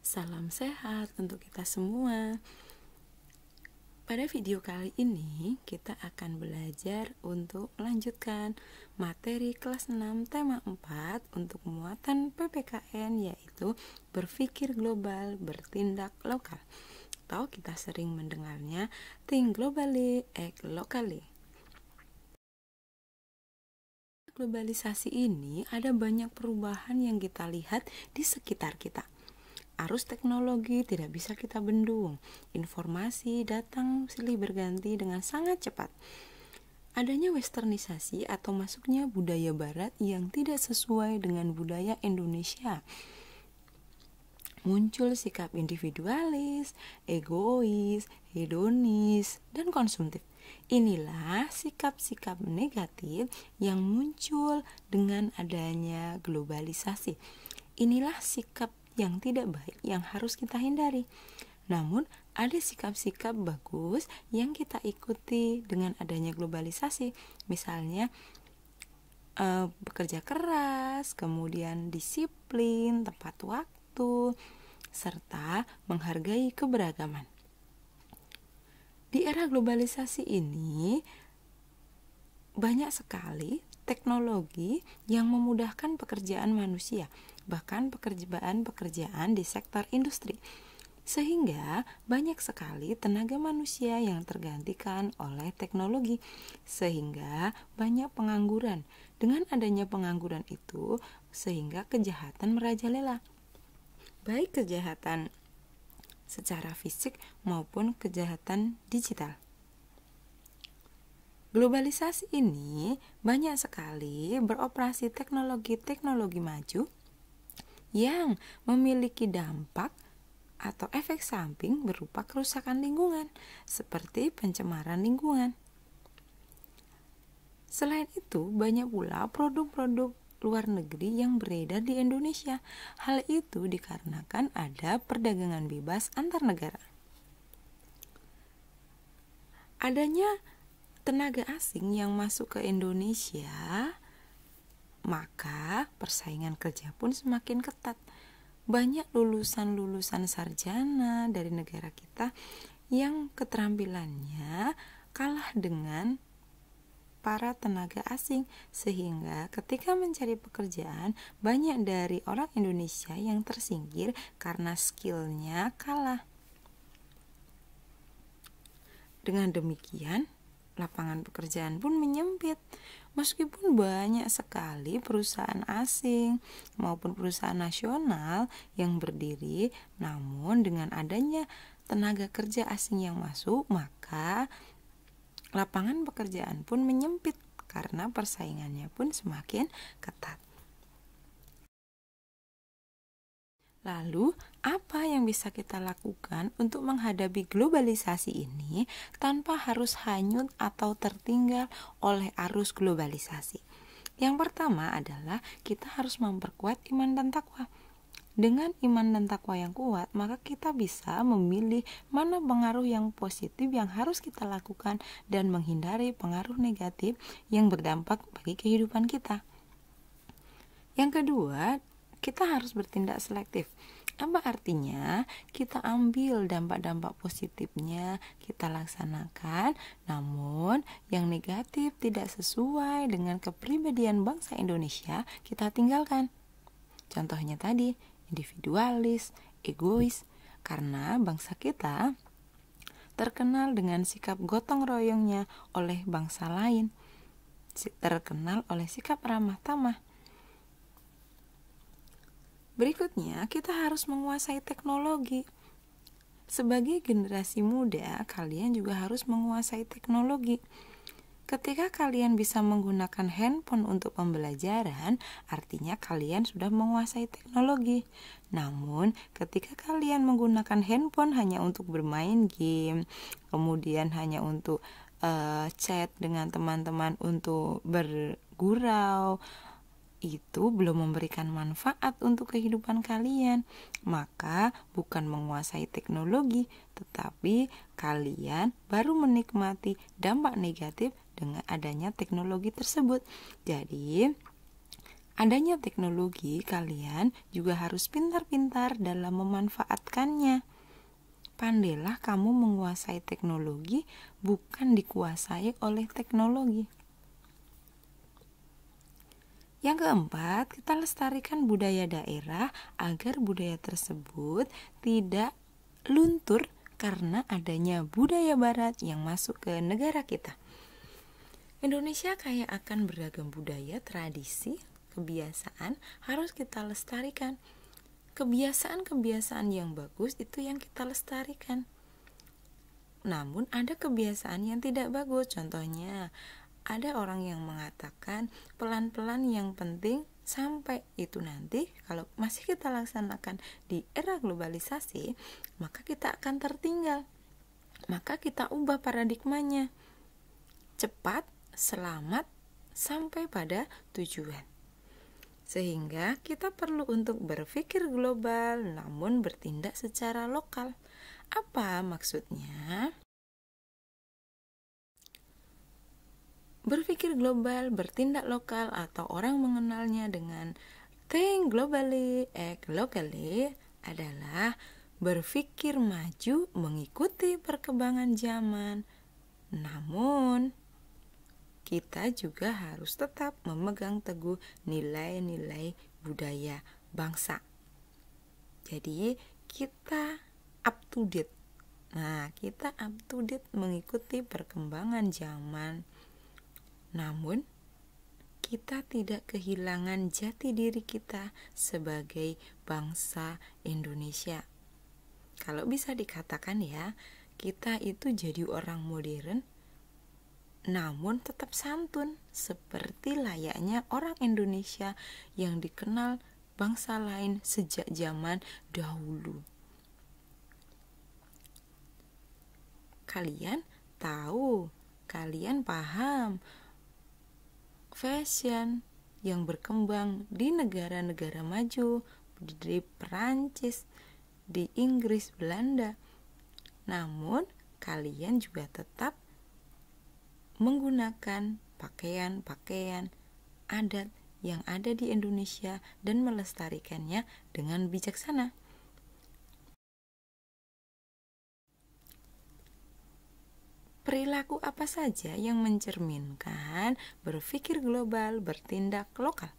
Salam sehat untuk kita semua. Pada video kali ini kita akan belajar untuk melanjutkan materi kelas 6 tema 4 untuk muatan PPKN, yaitu berpikir global, bertindak lokal. Atau kita sering mendengarnya think globally, act locally. Globalisasi ini ada banyak perubahan yang kita lihat di sekitar kita. Arus teknologi tidak bisa kita bendung. Informasi datang silih berganti dengan sangat cepat. Adanya westernisasi atau masuknya budaya barat yang tidak sesuai dengan budaya Indonesia. Muncul sikap individualis, egois, hedonis, dan konsumtif. Inilah sikap-sikap negatif yang muncul dengan adanya globalisasi. Inilah sikap yang tidak baik yang harus kita hindari. Namun ada sikap-sikap bagus yang kita ikuti dengan adanya globalisasi. Misalnya bekerja keras, kemudian disiplin, tepat waktu, serta menghargai keberagaman. Di era globalisasi ini banyak sekali teknologi yang memudahkan pekerjaan manusia, bahkan pekerjaan-pekerjaan di sektor industri, sehingga banyak sekali tenaga manusia yang tergantikan oleh teknologi, sehingga banyak pengangguran. Dengan adanya pengangguran itu, sehingga kejahatan merajalela, baik kejahatan secara fisik maupun kejahatan digital. Globalisasi ini banyak sekali beroperasi teknologi-teknologi maju yang memiliki dampak atau efek samping berupa kerusakan lingkungan, seperti pencemaran lingkungan. Selain itu, banyak pula produk-produk luar negeri yang beredar di Indonesia. Hal itu dikarenakan ada perdagangan bebas antar negara. Adanya tenaga asing yang masuk ke Indonesia, maka persaingan kerja pun semakin ketat. Banyak lulusan-lulusan sarjana dari negara kita yang keterampilannya kalah dengan para tenaga asing, sehingga ketika mencari pekerjaan banyak dari orang Indonesia yang tersingkir karena skillnya kalah. Dengan demikian, lapangan pekerjaan pun menyempit. Meskipun banyak sekali perusahaan asing maupun perusahaan nasional yang berdiri, namun dengan adanya tenaga kerja asing yang masuk, maka lapangan pekerjaan pun menyempit karena persaingannya pun semakin ketat. Lalu, apa yang bisa kita lakukan untuk menghadapi globalisasi ini tanpa harus hanyut atau tertinggal oleh arus globalisasi? Yang pertama adalah kita harus memperkuat iman dan takwa. Dengan iman dan takwa yang kuat, maka kita bisa memilih mana pengaruh yang positif yang harus kita lakukan dan menghindari pengaruh negatif yang berdampak bagi kehidupan kita. Yang kedua, kita harus bertindak selektif. Apa artinya? Kita ambil dampak-dampak positifnya, kita laksanakan, namun yang negatif tidak sesuai dengan kepribadian bangsa Indonesia, kita tinggalkan. Contohnya tadi, individualis, egois, karena bangsa kita terkenal dengan sikap gotong royongnya oleh bangsa lain, terkenal oleh sikap ramah tamah. Berikutnya, kita harus menguasai teknologi. Sebagai generasi muda, kalian juga harus menguasai teknologi. Ketika kalian bisa menggunakan handphone untuk pembelajaran, artinya kalian sudah menguasai teknologi. Namun, ketika kalian menggunakan handphone hanya untuk bermain game, kemudian hanya untuk chat dengan teman-teman untuk bergurau, itu belum memberikan manfaat untuk kehidupan kalian. Maka bukan menguasai teknologi, tetapi kalian baru menikmati dampak negatif dengan adanya teknologi tersebut. Jadi adanya teknologi, kalian juga harus pintar-pintar dalam memanfaatkannya. Pandailah kamu menguasai teknologi, bukan dikuasai oleh teknologi. Yang keempat, kita lestarikan budaya daerah agar budaya tersebut tidak luntur karena adanya budaya barat yang masuk ke negara kita. Indonesia kaya akan beragam budaya, tradisi, kebiasaan harus kita lestarikan. Kebiasaan-kebiasaan yang bagus itu yang kita lestarikan. Namun ada kebiasaan yang tidak bagus. Contohnya, ada orang yang mengatakan pelan-pelan yang penting sampai. Itu nanti kalau masih kita laksanakan di era globalisasi, maka kita akan tertinggal. Maka kita ubah paradigmanya. Cepat, selamat, sampai pada tujuan. Sehingga kita perlu untuk berpikir global namun bertindak secara lokal. Apa maksudnya? Berpikir global, bertindak lokal, atau orang mengenalnya dengan think globally, act locally adalah berpikir maju mengikuti perkembangan zaman. Namun kita juga harus tetap memegang teguh nilai-nilai budaya bangsa. Jadi kita up to date. Kita up to date mengikuti perkembangan zaman. Namun kita tidak kehilangan jati diri kita sebagai bangsa Indonesia. Kalau bisa dikatakan ya, kita itu jadi orang modern namun tetap santun seperti layaknya orang Indonesia yang dikenal bangsa lain sejak zaman dahulu. Kalian tahu, kalian paham fashion yang berkembang di negara-negara maju, di Perancis, di Inggris, Belanda. Namun kalian juga tetap menggunakan pakaian-pakaian adat yang ada di Indonesia dan melestarikannya dengan bijaksana. Perilaku apa saja yang mencerminkan berpikir global, bertindak lokal?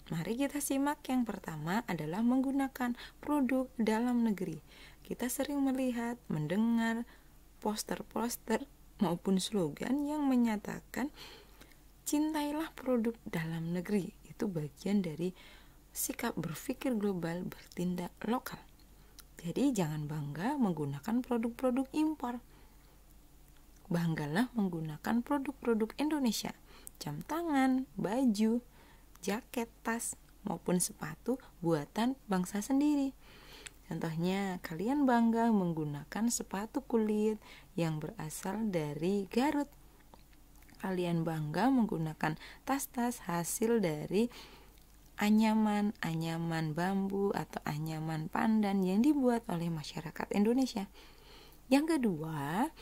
Mari kita simak. Yang pertama adalah menggunakan produk dalam negeri. Kita sering melihat, mendengar poster-poster maupun slogan yang menyatakan cintailah produk dalam negeri. Itu bagian dari sikap berpikir global, bertindak lokal. Jadi jangan bangga menggunakan produk-produk impor. Banggalah menggunakan produk-produk Indonesia. Jam tangan, baju, jaket, tas, maupun sepatu buatan bangsa sendiri. Contohnya, kalian bangga menggunakan sepatu kulit yang berasal dari Garut. Kalian bangga menggunakan tas-tas hasil dari anyaman bambu atau anyaman pandan yang dibuat oleh masyarakat Indonesia. Yang kedua,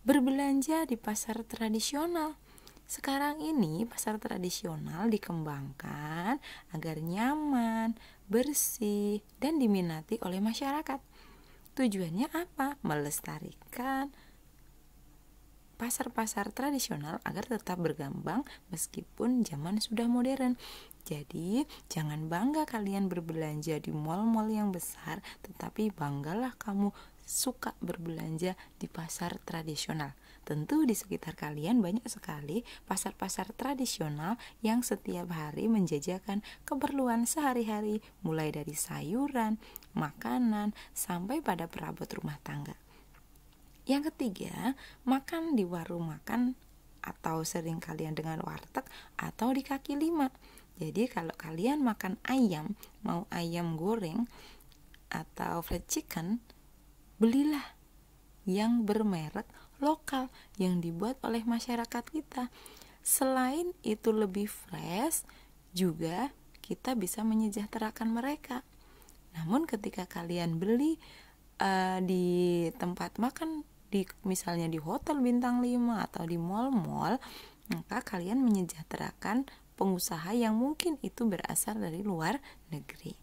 berbelanja di pasar tradisional. Sekarang ini pasar tradisional dikembangkan agar nyaman, bersih, dan diminati oleh masyarakat. Tujuannya apa? Melestarikan pasar-pasar tradisional agar tetap berkembang meskipun zaman sudah modern. Jadi jangan bangga kalian berbelanja di mal-mal yang besar, tetapi banggalah kamu suka berbelanja di pasar tradisional. Tentu di sekitar kalian banyak sekali pasar-pasar tradisional yang setiap hari menjajakan keperluan sehari-hari, mulai dari sayuran, makanan, sampai pada perabot rumah tangga. Yang ketiga, makan di warung makan atau sering kalian dengan warteg atau di kaki lima. Jadi kalau kalian makan ayam, mau ayam goreng atau fried chicken, belilah yang bermerek lokal yang dibuat oleh masyarakat kita. Selain itu lebih fresh, juga kita bisa menyejahterakan mereka. Namun ketika kalian beli di tempat makan, misalnya di hotel bintang 5 atau di mal-mal, maka kalian menyejahterakan pengusaha yang mungkin itu berasal dari luar negeri.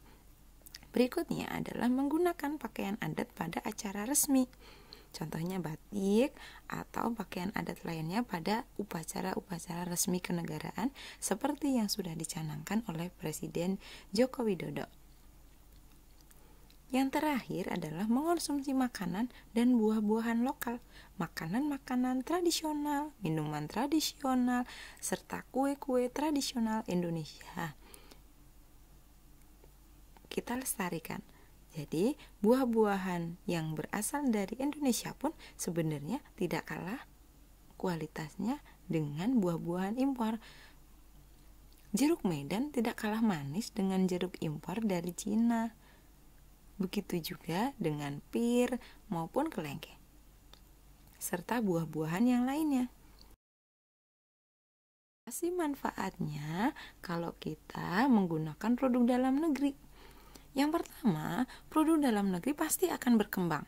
Berikutnya adalah menggunakan pakaian adat pada acara resmi. Contohnya batik atau pakaian adat lainnya pada upacara-upacara resmi kenegaraan seperti yang sudah dicanangkan oleh Presiden Joko Widodo. Yang terakhir adalah mengonsumsi makanan dan buah-buahan lokal, makanan-makanan tradisional, minuman tradisional, serta kue-kue tradisional Indonesia. Kita lestarikan. Jadi, buah-buahan yang berasal dari Indonesia pun sebenarnya tidak kalah kualitasnya dengan buah-buahan impor. Jeruk Medan tidak kalah manis dengan jeruk impor dari Cina. Begitu juga dengan pir maupun kelengkeng, serta buah-buahan yang lainnya. Apa manfaatnya kalau kita menggunakan produk dalam negeri? Yang pertama, produk dalam negeri pasti akan berkembang.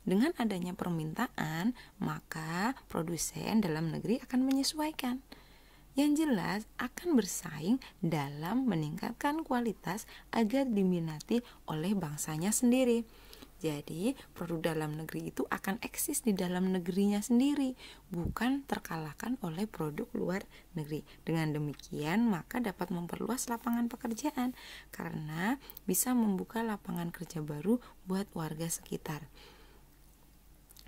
Dengan adanya permintaan, maka produsen dalam negeri akan menyesuaikan. Yang jelas akan bersaing dalam meningkatkan kualitas agar diminati oleh bangsanya sendiri. Jadi produk dalam negeri itu akan eksis di dalam negerinya sendiri, bukan terkalahkan oleh produk luar negeri. Dengan demikian maka dapat memperluas lapangan pekerjaan karena bisa membuka lapangan kerja baru buat warga sekitar.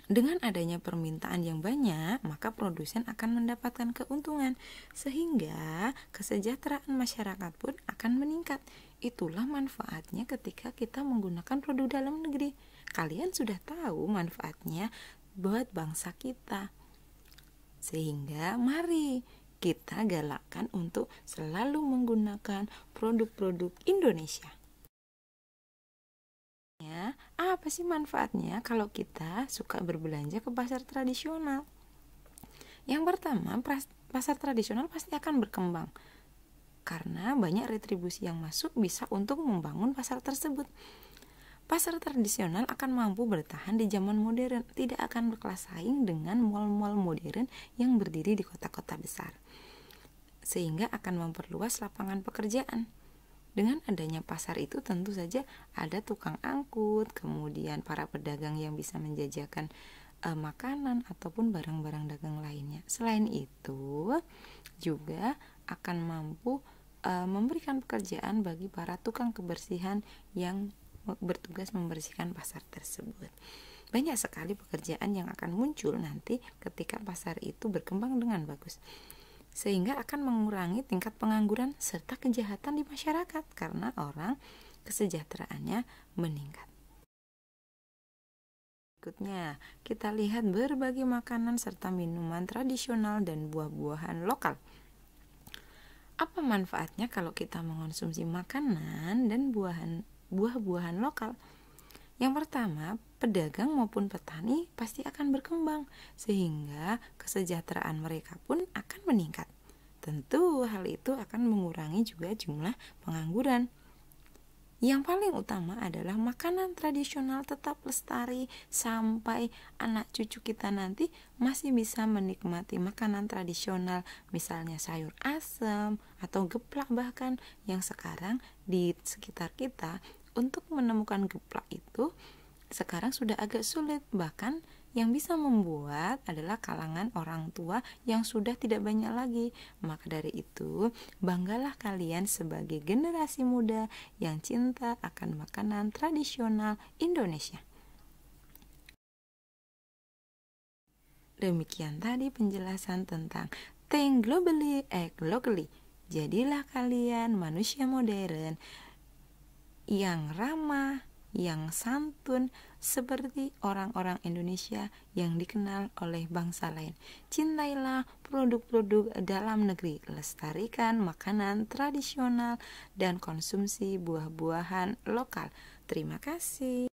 Dengan adanya permintaan yang banyak, maka produsen akan mendapatkan keuntungan, sehingga kesejahteraan masyarakat pun akan meningkat. Itulah manfaatnya ketika kita menggunakan produk dalam negeri. Kalian sudah tahu manfaatnya buat bangsa kita. Sehingga mari kita galakkan untuk selalu menggunakan produk-produk Indonesia. Apa sih manfaatnya kalau kita suka berbelanja ke pasar tradisional? Yang pertama, pasar tradisional pasti akan berkembang karena banyak retribusi yang masuk bisa untuk membangun pasar tersebut. Pasar tradisional akan mampu bertahan di zaman modern, tidak akan berkelas saing dengan mal-mal modern yang berdiri di kota-kota besar, sehingga akan memperluas lapangan pekerjaan. Dengan adanya pasar itu tentu saja ada tukang angkut, kemudian para pedagang yang bisa menjajakan makanan ataupun barang-barang dagang lainnya. Selain itu juga akan mampu memberikan pekerjaan bagi para tukang kebersihan yang bertugas membersihkan pasar tersebut. Banyak sekali pekerjaan yang akan muncul nanti ketika pasar itu berkembang dengan bagus, sehingga akan mengurangi tingkat pengangguran serta kejahatan di masyarakat karena orang kesejahteraannya meningkat. Berikutnya, kita lihat berbagai makanan serta minuman tradisional dan buah-buahan lokal. Apa manfaatnya kalau kita mengonsumsi makanan dan buah-buahan lokal? Yang pertama, pedagang maupun petani pasti akan berkembang sehingga kesejahteraan mereka pun akan meningkat. Tentu hal itu akan mengurangi juga jumlah pengangguran. Yang paling utama adalah makanan tradisional tetap lestari sampai anak cucu kita nanti masih bisa menikmati makanan tradisional, misalnya sayur asem atau geplak, bahkan yang sekarang di sekitar kita untuk menemukan geplak itu sekarang sudah agak sulit, bahkan yang bisa membuat adalah kalangan orang tua yang sudah tidak banyak lagi. Maka dari itu, banggalah kalian sebagai generasi muda yang cinta akan makanan tradisional Indonesia. Demikian tadi penjelasan tentang think globally, act locally. Jadilah kalian manusia modern yang ramah, yang santun seperti orang-orang Indonesia yang dikenal oleh bangsa lain. Cintailah produk-produk dalam negeri, lestarikan makanan tradisional dan konsumsi buah-buahan lokal. Terima kasih.